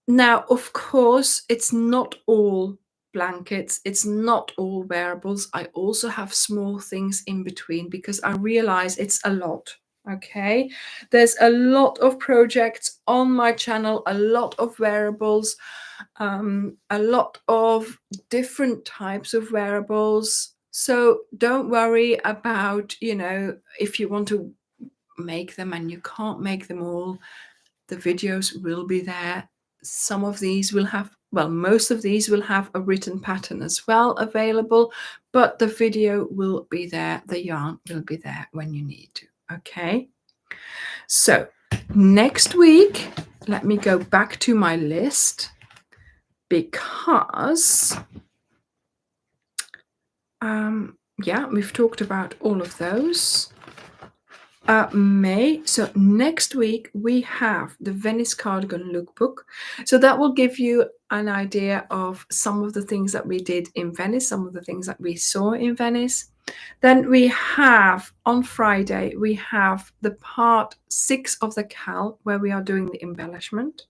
A: Now, of course, it's not all blankets, it's not all wearables. I also have small things in between because I realize it's a lot. Okay, there's a lot of projects on my channel, a lot of wearables, a lot of different types of wearables. So don't worry about, if you want to make them and you can't make them all, the videos will be there. Some of these will have well, most of these will have a written pattern as well available, but the video will be there. The yarn will be there when you need to. Okay. So next week, let me go back to my list because, yeah, we've talked about all of those. May. So next week we have the Venice cardigan lookbook. So that will give you an idea of some of the things that we did in Venice, some of the things that we saw in Venice. Then we have on Friday, we have the part 6 of the CAL where we are doing the embellishment.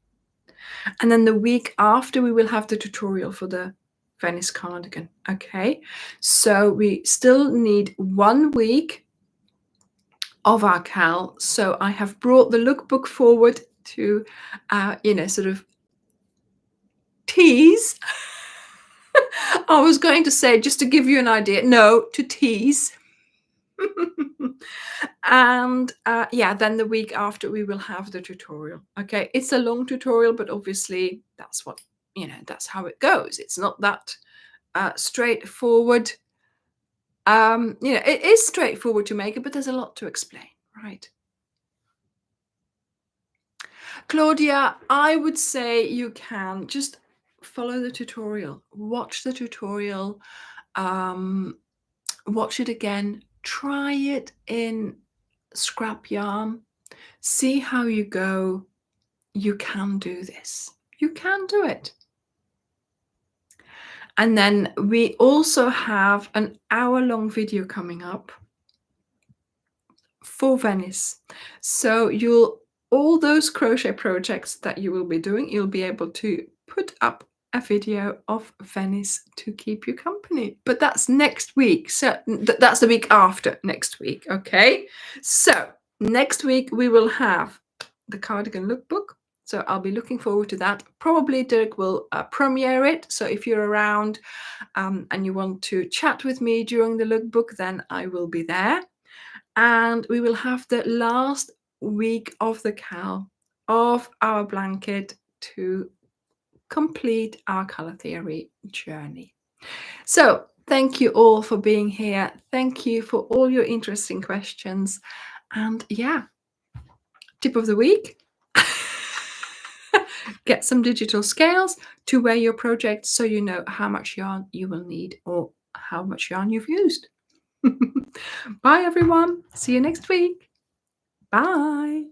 A: And then the week after we will have the tutorial for the Venice cardigan. Okay, so we still need 1 week of our CAL. So I have brought the lookbook forward to, sort of tease. I was going to say, just to give you an idea, no, to tease. And yeah, then the week after we will have the tutorial. Okay, it's a long tutorial, but obviously that's what, that's how it goes. It's not that straightforward. It is straightforward to make it, but there's a lot to explain, right? Claudia, I would say you can just follow the tutorial, watch the tutorial, watch it again, try it in scrap yarn, see how you go. You can do this. You can do it. And then we also have an hour-long video coming up for Venice. So all those crochet projects that you will be doing, you'll be able to put up a video of Venice to keep you company. But that's next week. So that's the week after next week. Okay. So next week we will have the cardigan lookbook. So I'll be looking forward to that. Probably Dirk will premiere it. So if you're around and you want to chat with me during the lookbook, then I will be there. And we will have the last week of the CAL of our blanket to complete our color theory journey. So thank you all for being here. Thank you for all your interesting questions. And yeah, tip of the week. Get some digital scales to weigh your project so you know how much yarn you will need or how much yarn you've used. Bye, everyone. See you next week. Bye.